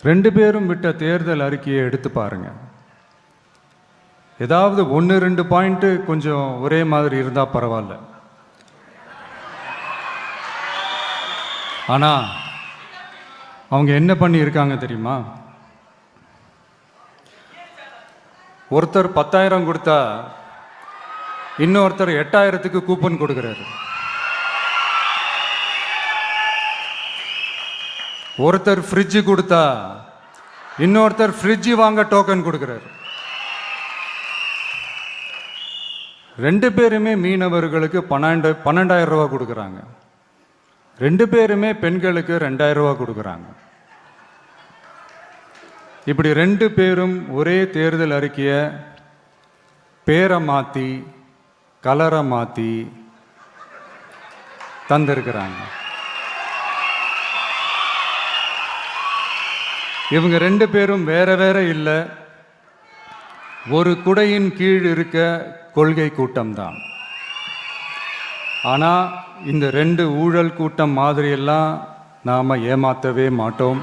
ரெண்டு பேரும் விட்ட தேர்தல் அறிக்கையை எடுத்து பாருங்க. ஏதாவது 1-2 பாயிண்ட் கொஞ்சம் ஒரே மாதிரி இருந்தால் பரவாயில்ல. ஆனால் அவங்க என்ன பண்ணியிருக்காங்க தெரியுமா? ஒருத்தர் 10,000 கொடுத்தா இன்னொருத்தர் 8,000க்கு கூப்பன் கொடுக்குறாரு. ஒருத்தர் ஃப்ரிட்ஜு கொடுத்தா இன்னொருத்தர் ஃப்ரிட்ஜு வாங்க டோக்கன் கொடுக்குறாரு. ரெண்டு பேருமே மீனவர்களுக்கு 12,000 ரூபா கொடுக்குறாங்க. ரெண்டு பேருமே பெண்களுக்கு 2,000 ரூபா கொடுக்குறாங்க. இப்படி ரெண்டு பேரும் ஒரே தேர்தல் அறிக்கையை பேரை மாற்றி கலரை மாற்றி தந்திருக்கிறாங்க. இவங்க ரெண்டு பேரும் வேற வேற இல்லை, ஒரு குடையின் கீழ் இருக்க கொள்கை கூட்டம்தான். ஆனால் இந்த ரெண்டு ஊழல் கூட்டம் மாதிரியெல்லாம் நாம் ஏமாற்றவே மாட்டோம்.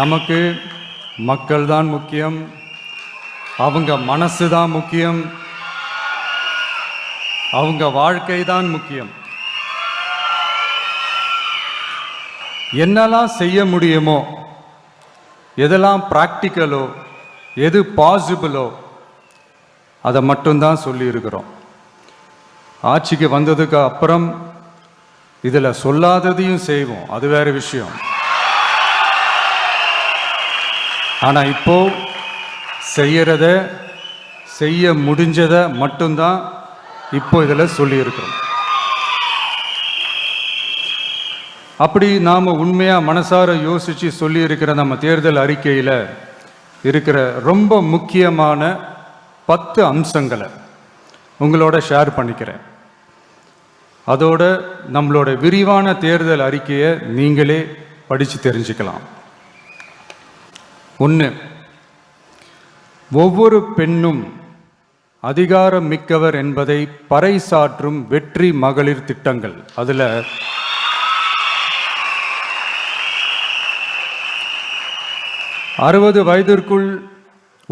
நமக்கு மக்கள் தான் முக்கியம், அவங்க மனசு தான் முக்கியம், அவங்க வாழ்க்கை தான் முக்கியம். என்னெல்லாம் செய்ய முடியுமோ, எதெல்லாம் ப்ராக்டிக்கலோ, எது பாசிபிளோ அதை மட்டும்தான் சொல்லியிருக்கிறோம். ஆட்சிக்கு வந்ததுக்கு அப்புறம் இதில் சொல்லாததையும் செய்வோம், அது வேற விஷயம். ஆனால் இப்போ செய்யறத செய்ய முடிஞ்சதை மட்டும்தான் இப்போ இதில் சொல்லியிருக்கிறோம். அப்படி நாம் உண்மையாக மனசார யோசித்து சொல்லியிருக்கிற நம்ம தேர்தல் அறிக்கையில் இருக்கிற ரொம்ப முக்கியமான 10 அம்சங்களை உங்களோட ஷேர் பண்ணிக்கிறேன். அதோட நம்மளோட விரிவான தேர்தல் அறிக்கையை நீங்களே படித்து தெரிஞ்சுக்கலாம். 1, ஒவ்வொரு பெண்ணும் அதிகாரம் மிக்கவர் என்பதை பறைசாற்றும் வெற்றி மகளிர் திட்டங்கள். அதில் 60 வயதிற்குள்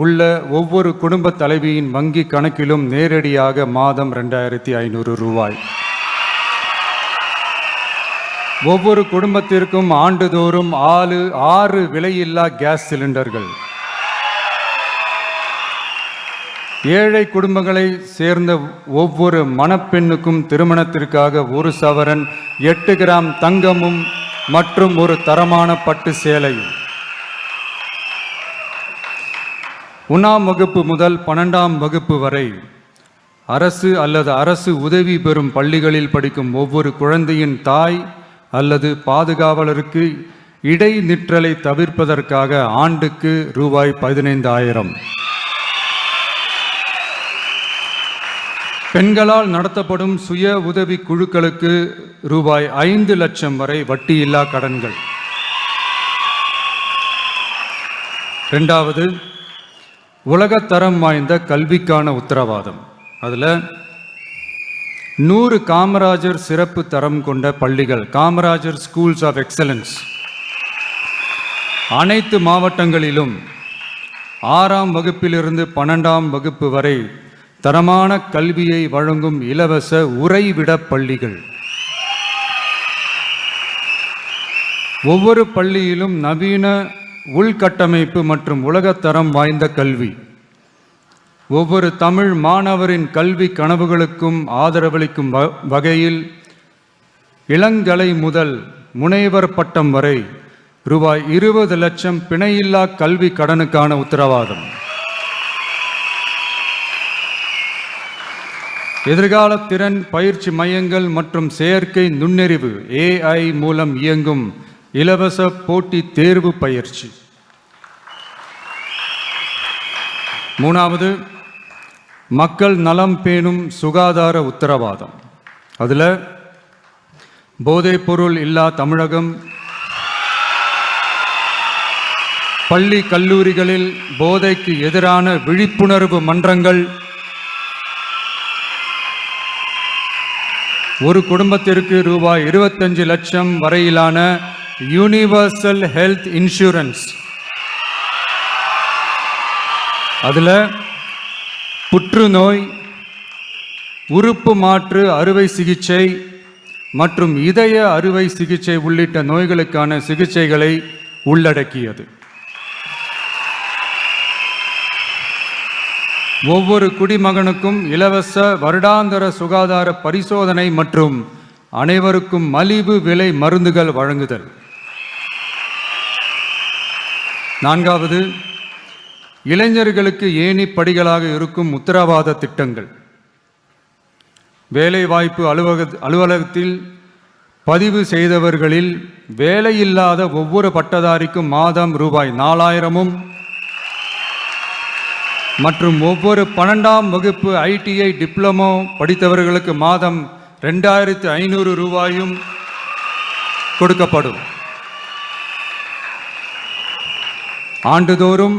உள்ள ஒவ்வொரு குடும்ப தலைவியின் வங்கி கணக்கிலும் நேரடியாக மாதம் 2,500 ரூபாய். ஒவ்வொரு குடும்பத்திற்கும் ஆண்டுதோறும் 6 விலையில்லா கேஸ் சிலிண்டர்கள். ஏழை குடும்பங்களை சேர்ந்த ஒவ்வொரு மணப்பெண்ணுக்கும் திருமணத்திற்காக 1 சவரன் 8 கிராம் தங்கமும் மற்றும் ஒரு தரமான பட்டு சேலையும். 1ஆம் வகுப்பு முதல் 12ஆம் வகுப்பு வரை அரசு அல்லது அரசு உதவி பெறும் பள்ளிகளில் படிக்கும் ஒவ்வொரு குழந்தையின் தாய் அல்லது பாதுகாவலருக்கு இடைநிற்றலை தவிர்ப்பதற்காக ஆண்டுக்கு ரூபாய் 15,000. பெண்களால் நடத்தப்படும் சுய உதவி குழுக்களுக்கு ரூபாய் 5 லட்சம் வரை வட்டியில்லா கடன்கள். 2வது, உலகத்தரம் வாய்ந்த கல்விக்கான உத்தரவாதம். அதில் 100 காமராஜர் சிறப்பு தரம் கொண்ட பள்ளிகள், காமராஜர் ஸ்கூல்ஸ் ஆஃப் எக்ஸலன்ஸ், அனைத்து மாவட்டங்களிலும் 6ஆம் வகுப்பிலிருந்து 12ஆம் வகுப்பு வரை தரமான கல்வியை வழங்கும் இலவச உறைவிட பள்ளிகள். ஒவ்வொரு பள்ளியிலும் நவீன உள்கட்டமைப்பு மற்றும் உலகத்தரம் வாய்ந்த கல்வி. ஒவ்வொரு தமிழ் மாணவரின் கல்வி கனவுகளுக்கும் ஆதரவளிக்கும் வகையில் இளங்கலை முதல் முனைவர் பட்டம் வரை ரூபாய் 20 லட்சம் பிணையில்லா கல்வி கடனுக்கான உத்தரவாதம். எதிர்கால திறன் பயிற்சி மையங்கள் மற்றும் செயற்கை நுண்ணறிவு AI மூலம் இயங்கும் இலவச போட்டி தேர்வு பயிற்சி. 3வது, மக்கள் நலம் பேணும் சுகாதார உத்தரவாதம். அதில் போதைப்பொருள் இல்லா தமிழகம், பள்ளி கல்லூரிகளில் போதைக்கு எதிரான விழிப்புணர்வு மன்றங்கள், ஒரு குடும்பத்திற்கு ரூபாய் 25 லட்சம் வரையிலான யூனிவர்சல் ஹெல்த் இன்சூரன்ஸ். அதில் புற்றுநோய், உறுப்பு மாற்று அறுவை சிகிச்சை மற்றும் இதய அறுவை சிகிச்சை உள்ளிட்ட நோய்களுக்கான சிகிச்சைகளை உள்ளடக்கியது. ஒவ்வொரு குடிமகனுக்கும் இலவச வருடாந்திர சுகாதார பரிசோதனை மற்றும் அனைவருக்கும் மலிவு விலை மருந்துகள் வழங்குதல். 4வது, இளைஞர்களுக்கு ஏணி படிகளாக இருக்கும் உத்தரவாத திட்டங்கள். வேலைவாய்ப்பு அலுவலகத்தில் பதிவு செய்தவர்களில் வேலையில்லாத ஒவ்வொரு பட்டதாரிக்கும் மாதம் ரூபாய் 4000 மற்றும் ஒவ்வொரு 12ஆம் வகுப்பு ITI டிப்ளமோ படித்தவர்களுக்கு மாதம் 2500 ரூபாயும் கொடுக்கப்படும். ஆண்டுதோறும்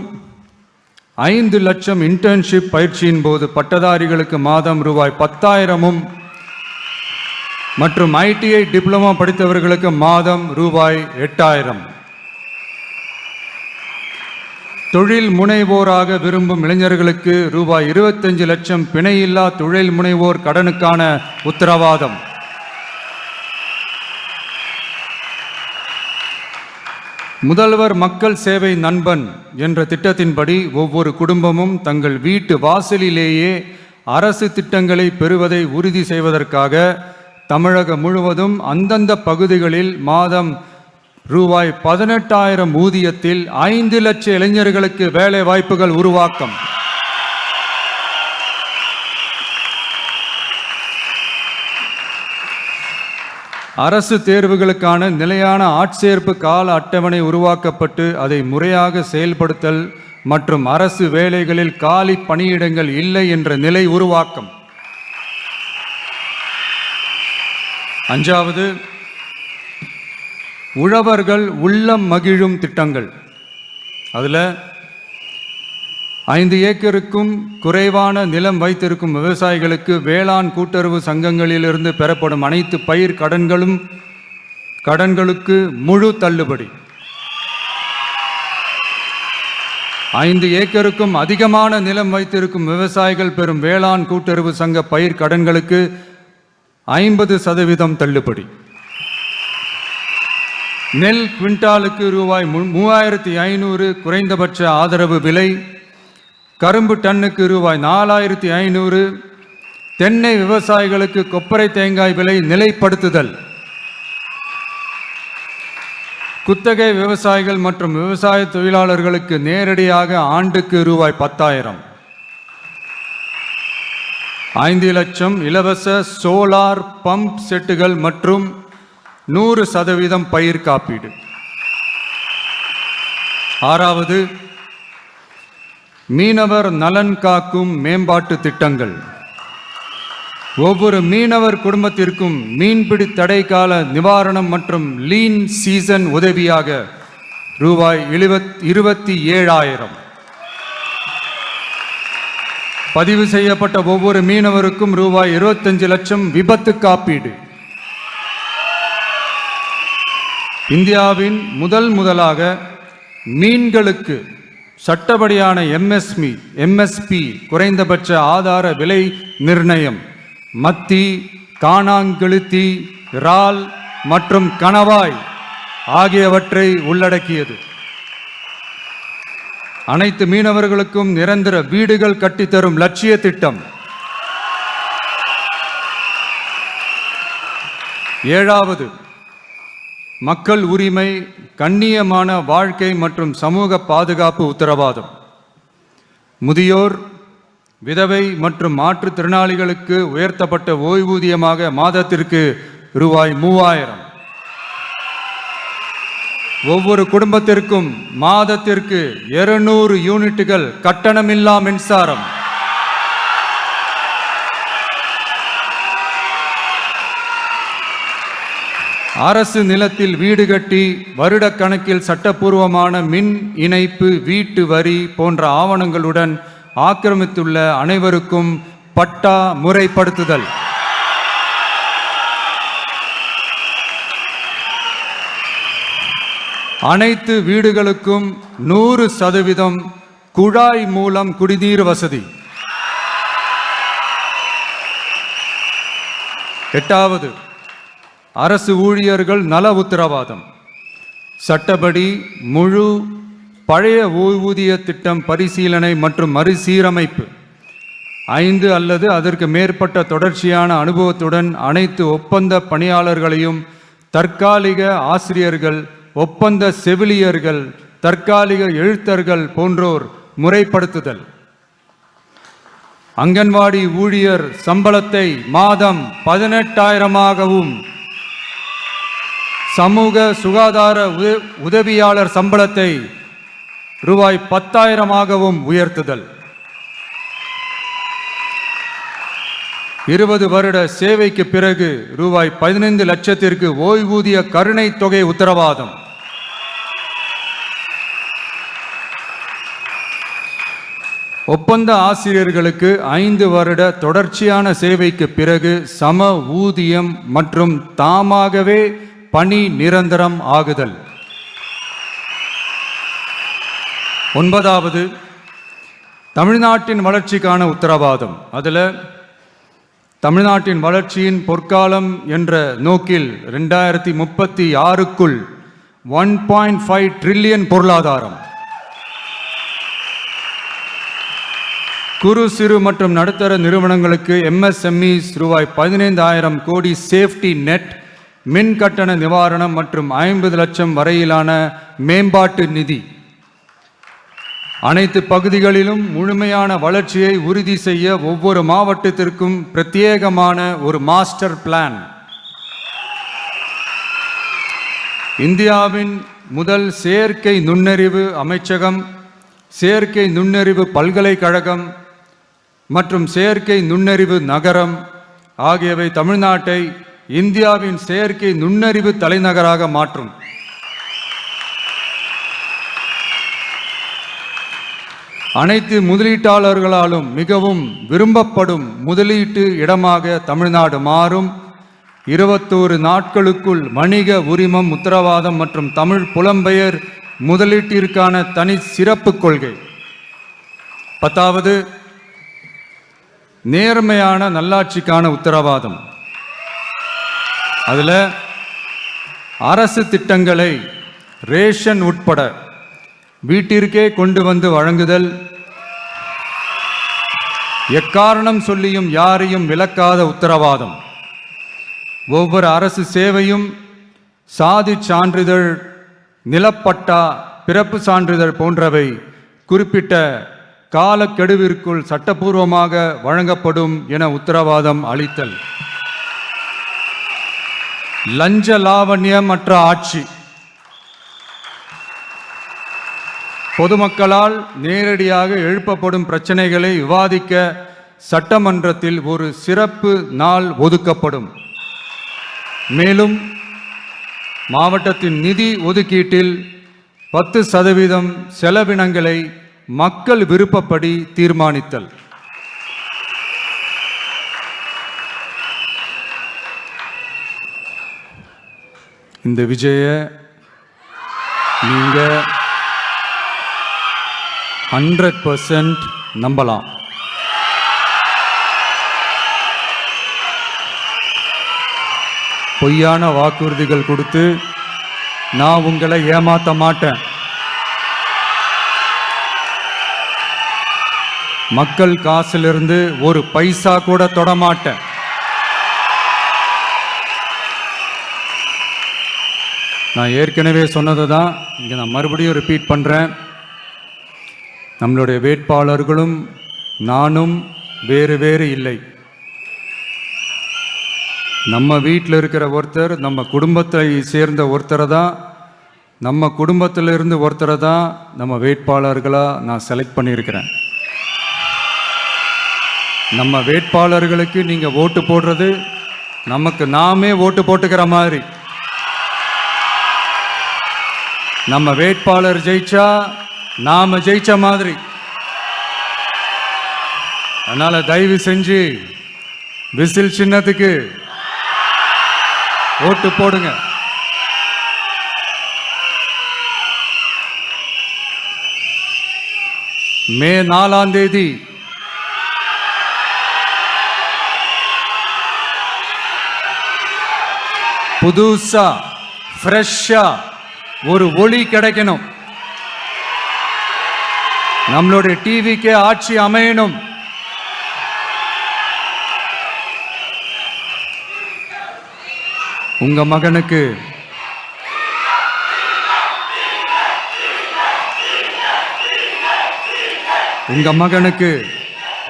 5 லட்சம் இன்டர்ன்ஷிப் பயிற்சியின் போது பட்டதாரிகளுக்கு மாதம் ரூபாய் 10,000 மற்றும் ITI டிப்ளமோ படித்தவர்களுக்கு மாதம் ரூபாய் 8,000. தொழில் முனைவோராக விரும்பும் இளைஞர்களுக்கு ரூபாய் 25 லட்சம் பிணையில்லா தொழில் முனைவோர் கடனுக்கான உத்தரவாதம். முதல்வர் மக்கள் சேவை நண்பன் என்ற திட்டத்தின்படி ஒவ்வொரு குடும்பமும் தங்கள் வீட்டு வாசலிலேயே அரசு திட்டங்களை பெறுவதை உறுதி செய்வதற்காக தமிழகம் முழுவதும் அந்தந்த பகுதிகளில் மாதம் ரூபாய் 18,000 ஊதியத்தில் 5 லட்சம் இளைஞர்களுக்கு வேலை வாய்ப்புகள் உருவாக்கம். அரசு தேர்வுகளுக்கான நிலையான ஆட்சேர்ப்பு கால அட்டவணை உருவாக்கப்பட்டு அதை முறையாக செயல்படுத்தல் மற்றும் அரசு வேலைகளில் காலி பணியிடங்கள் இல்லை என்ற நிலை உருவாக்கம். 5வது, உழவர்கள் உள்ளம் மகிழும் திட்டங்கள். அதில் 5 ஏக்கருக்கும் குறைவான நிலம் வைத்திருக்கும் விவசாயிகளுக்கு வேளாண் கூட்டுறவு சங்கங்களிலிருந்து பெறப்படும் அனைத்து பயிர் கடன்களுக்கு முழு தள்ளுபடி. 5 ஏக்கருக்கும் அதிகமான நிலம் வைத்திருக்கும் விவசாயிகள் பெறும் வேளாண் கூட்டுறவு சங்க பயிர் கடன்களுக்கு 50% தள்ளுபடி. நெல் குவிண்டாலுக்கு ரூபாய் 3,500 குறைந்தபட்ச ஆதரவு விலை. கரும்பு டன்னுக்கு ரூபாய் 4,500. தென்னை விவசாயிகளுக்கு கொப்பரை தேங்காய் விலை நிலைப்படுத்துதல். குத்தகை விவசாயிகள் மற்றும் விவசாய தொழிலாளர்களுக்கு நேரடியாக ஆண்டுக்கு ரூபாய் 10,000. 5 லட்சம் இலவச சோலார் பம்ப் செட்டுகள் மற்றும் 100% பயிர் காப்பீடு. 6வது, மீனவர் நலன் காக்கும் மேம்பாட்டு திட்டங்கள். ஒவ்வொரு மீனவர் குடும்பத்திற்கும் மீன்பிடி தடை கால நிவாரணம் மற்றும் லீன் சீசன் உதவியாக ரூபாய் 27,000. பதிவு செய்யப்பட்ட ஒவ்வொரு மீனவருக்கும் ரூபாய் 25 லட்சம் விபத்து காப்பீடு. இந்தியாவின் முதலாக மீன்களுக்கு சட்டப்படியான MSP குறைந்தபட்ச ஆதார விலை நிர்ணயம் மத்தி, காணாங்கெழுத்தி, இறால் மற்றும் கணவாய் ஆகியவற்றை உள்ளடக்கியது. அனைத்து மீனவர்களுக்கும் நிரந்தர வீடுகள் கட்டித்தரும் லட்சிய திட்டம். 7வது, மக்கள் உரிமை, கண்ணியமான வாழ்க்கை மற்றும் சமூக பாதுகாப்பு உத்தரவாதம். முதியோர், விதவை மற்றும் மாற்றுத்திறனாளிகளுக்கு உயர்த்தப்பட்ட ஓய்வூதியமாக மாதத்திற்கு ரூபாய் 3,000. ஒவ்வொரு குடும்பத்திற்கும் மாதத்திற்கு 200 யூனிட்டுகள் கட்டணமில்லா மின்சாரம். அரசு நிலத்தில் வீடு கட்டி வருடக்கணக்கில் சட்டப்பூர்வமான மின் இணைப்பு, வீட்டு வரி போன்ற ஆவணங்களுடன் ஆக்கிரமித்துள்ள அனைவருக்கும் பட்டா முறைப்படுத்துதல். அனைத்து வீடுகளுக்கும் 100% குழாய் மூலம் குடிநீர் வசதி. 8வது, அரசு ஊழியர்கள் நல உத்தரவாதம். சட்டப்படி முழு பழைய ஓய்வூதிய திட்டம் பரிசீலனை மற்றும் மறுசீரமைப்பு. 5 அல்லது அதற்கு மேற்பட்ட தொடர்ச்சியான அனுபவத்துடன் அனைத்து ஒப்பந்த பணியாளர்களையும் தற்காலிக ஆசிரியர்கள், ஒப்பந்த செவிலியர்கள், தற்காலிக எழுத்தர்கள் போன்றோர் முறைப்படுத்துதல். அங்கன்வாடி ஊழியர் சம்பளத்தை மாதம் 18,000ஆகவும், சமூக சுகாதார உதவியாளர் சம்பளத்தை ரூபாய் 10,000ஆகவும் உயர்த்துதல். 20 வருட சேவைக்கு பிறகு ரூபாய் 15 லட்சத்திற்கு ஓய்வூதிய கருணை தொகை உத்தரவாதம். ஒப்பந்த ஆசிரியர்களுக்கு 5 வருட தொடர்ச்சியான சேவைக்கு பிறகு சம ஊதியம் மற்றும் தாமாகவே பணி நிரந்தரம் ஆகுதல். 9வது, தமிழ்நாட்டின் வளர்ச்சிக்கான உத்தரவாதம். அதில் தமிழ்நாட்டின் வளர்ச்சியின் பொற்காலம் என்ற நோக்கில் 2036க்குள் 1.5 டிரில்லியன் பொருளாதாரம், குறு சிறு மற்றும் நடுத்தர நிறுவனங்களுக்கு MSMEs ரூபாய் 15,000 கோடி சேஃப்டி நெட், மின் கட்டண நிவாரணம் மற்றும் 50 லட்சம் வரையிலான மேம்பாட்டு நிதி. அனைத்து பகுதிகளிலும் முழுமையான வளர்ச்சியை உறுதி செய்ய ஒவ்வொரு மாவட்டத்திற்கும் பிரத்யேகமான ஒரு மாஸ்டர் பிளான். இந்தியாவின் முதல் செயற்கை நுண்ணறிவு அமைச்சகம், செயற்கை நுண்ணறிவு பல்கலைக்கழகம் மற்றும் செயற்கை நுண்ணறிவு நகரம் ஆகியவை தமிழ்நாட்டை இந்தியாவின் செயற்கை நுண்ணறிவு தலைநகராக மாற்றும். அனைத்து முதலீட்டாளர்களாலும் மிகவும் விரும்பப்படும் முதலீட்டு இடமாக தமிழ்நாடு மாறும். 21 நாட்களுக்குள் வணிக உரிமம் உத்தரவாதம் மற்றும் தமிழ் புலம்பெயர் முதலீட்டிற்கான தனி சிறப்பு கொள்கை. 10வது, நேர்மையான நல்லாட்சிக்கான உத்தரவாதம். அதில் அரசு திட்டங்களை ரேஷன் உட்பட வீட்டிற்கே கொண்டு வந்து வழங்குதல், எக்காரணம் சொல்லியும் யாரையும் விலக்காத உத்தரவாதம். ஒவ்வொரு அரசு சேவையும் சாதி சான்றிதழ், நிலப்பட்டா, பிறப்பு சான்றிதழ் போன்றவை குறிப்பிட்ட காலக்கெடுவிற்குள் சட்டப்பூர்வமாக வழங்கப்படும் என உத்தரவாதம் அளித்தல். லஞ்ச லாவண்யமற்ற ஆட்சி. பொதுமக்களால் நேரடியாக எழுப்பப்படும் பிரச்சனைகளை விவாதிக்க சட்டமன்றத்தில் ஒரு சிறப்பு நாள் ஒதுக்கப்படும். மேலும் மாவட்டத்தின் நிதி ஒதுக்கீட்டில் 10% செலவினங்களை மக்கள் விருப்பப்படி தீர்மானித்தல். இந்த விஜய நீங்க 100% நம்பலாம். பொய்யான வாக்குறுதிகள் கொடுத்து நான் உங்களை ஏமாற்ற மாட்டேன். மக்கள் காசிலிருந்து ஒரு பைசா கூட தொடமாட்டேன். நான் ஏற்கனவே சொன்னதை தான் இங்கே நான் மறுபடியும் ரிப்பீட் பண்ணுறேன். நம்மளுடைய வேட்பாளர்களும் நானும் வேறு வேறு இல்லை. நம்ம வீட்டில் இருக்கிற ஒருத்தர், நம்ம குடும்பத்தை சேர்ந்த ஒருத்தரை தான், நம்ம குடும்பத்திலிருந்து ஒருத்தரை தான் நம்ம வேட்பாளர்களாக நான் செலக்ட் பண்ணியிருக்கிறேன். நம்ம வேட்பாளர்களுக்கு நீங்கள் ஓட்டு போடுறது நமக்கு நாமே ஓட்டு போட்டுக்கிற மாதிரி. நம்ம வேட்பாளர் ஜெயிச்சா நாம ஜெயிச்ச மாதிரி. அதனால தயவு செஞ்சு விசில் சின்னத்துக்கு ஓட்டு போடுங்க. மே 4ஆம் தேதி புதுசா ஃப்ரெஷ்ஷா ஒரு ஒளி கிடைக்கணும். நம்மளுடைய டிவிக்கே ஆட்சி அமையணும். உங்க மகனுக்கு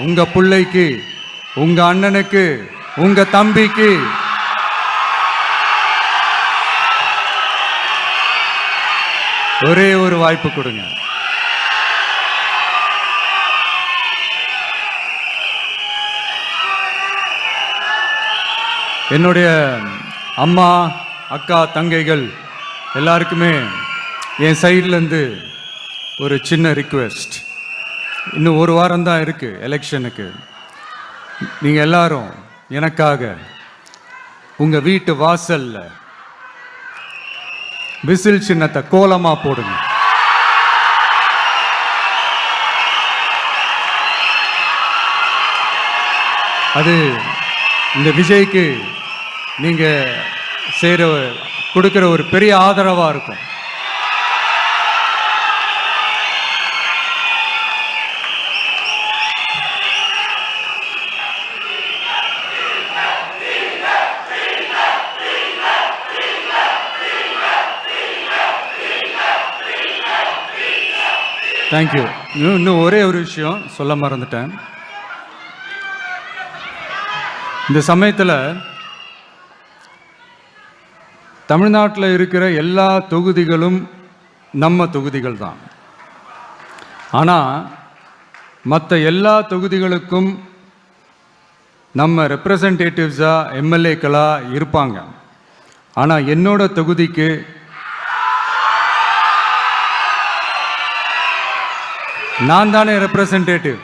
உங்க பிள்ளைக்கு உங்க அண்ணனுக்கு உங்க தம்பிக்கு ஒரே ஒரு வாய்ப்பு கொடுங்க. என்னுடைய அம்மா அக்கா தங்கைகள் எல்லாருக்குமே என் சைட்லேருந்து ஒரு சின்ன ரிக்வெஸ்ட். இன்னும் ஒரு வாரம் தான் இருக்கு எலெக்ஷனுக்கு. நீங்கள் எல்லாரும் எனக்காக உங்கள் வீட்டு வாசல்ல விசில் சின்னத்தை கோலமா போடுங்க. அது இந்த விஜய்க்கு நீங்க கொடுக்கிற ஒரு பெரிய ஆதரவா இருக்கும். தேங்க்யூ. இன்னும் ஒரே ஒரு விஷயம் சொல்ல மறந்துட்டேன். இந்த சமயத்தில் தமிழ்நாட்டில் இருக்கிற எல்லா தொகுதிகளும் நம்ம தொகுதிகள் தான். ஆனால் மற்ற எல்லா தொகுதிகளுக்கும் நம்ம ரெப்ரசன்டேட்டிவ்ஸாக எம்எல்ஏக்களாக இருப்பாங்க. ஆனால் என்னோட தொகுதிக்கு நான் தானே ரெப்ரசன்டேட்டிவ்.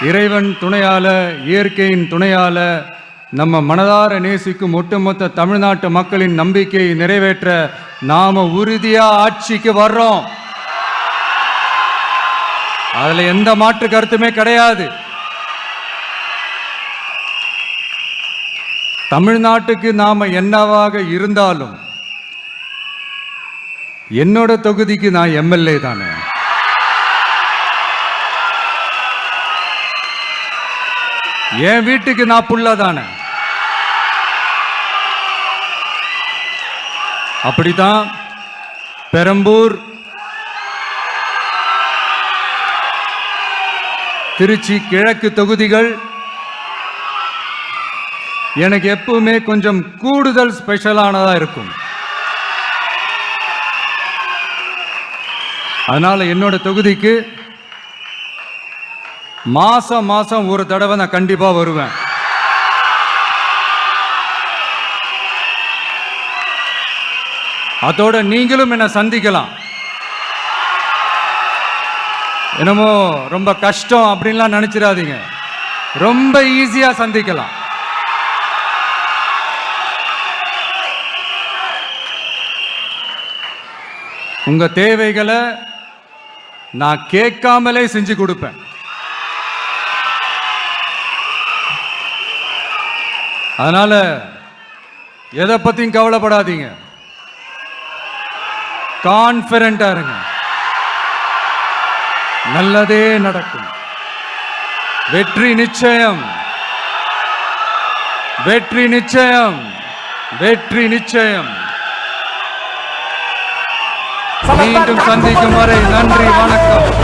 இறைவன் துணையால, இயற்கையின் துணையால, நம்ம மனதார நேசிக்கும் ஒட்டுமொத்த தமிழ்நாட்டு மக்களின் நம்பிக்கையை நிறைவேற்ற நாம உறுதியா ஆட்சிக்கு வர்றோம். அதுல எந்த மாற்று கருத்துமே கிடையாது. தமிழ்நாட்டுக்கு நாம என்னவாக இருந்தாலும் என்னோட தொகுதிக்கு நான் எம்எல்ஏ தானே. என் வீட்டுக்கு நான் புள்ள தானே. அப்படித்தான் பெரம்பூர், திருச்சி கிழக்கு தொகுதிகள் எனக்கு எப்பவுமே கொஞ்சம் கூடுதல் ஸ்பெஷலானதா இருக்கும். அதனால என்னோட தொகுதிக்கு மாசம் மாசம் ஒரு தடவை நான் கண்டிப்பா வருவேன். அதோட நீங்களும் என்ன சந்திக்கலாம். என்னமோ ரொம்ப கஷ்டம் அப்படின்லாம் நினைச்சிடாதீங்க. ரொம்ப ஈஸியா சந்திக்கலாம். உங்க தேவைகளை நான் கேட்காமலே செஞ்சு கொடுப்பேன். அதனால எதை பத்தியும் கவலைப்படாதீங்க. கான்ஃபிடென்ட்டா இருங்க. நல்லதே நடக்கும். வெற்றி நிச்சயம், வெற்றி நிச்சயம், வெற்றி நிச்சயம். மீண்டும் சந்திக்கும் வரை நன்றி, வணக்கம்.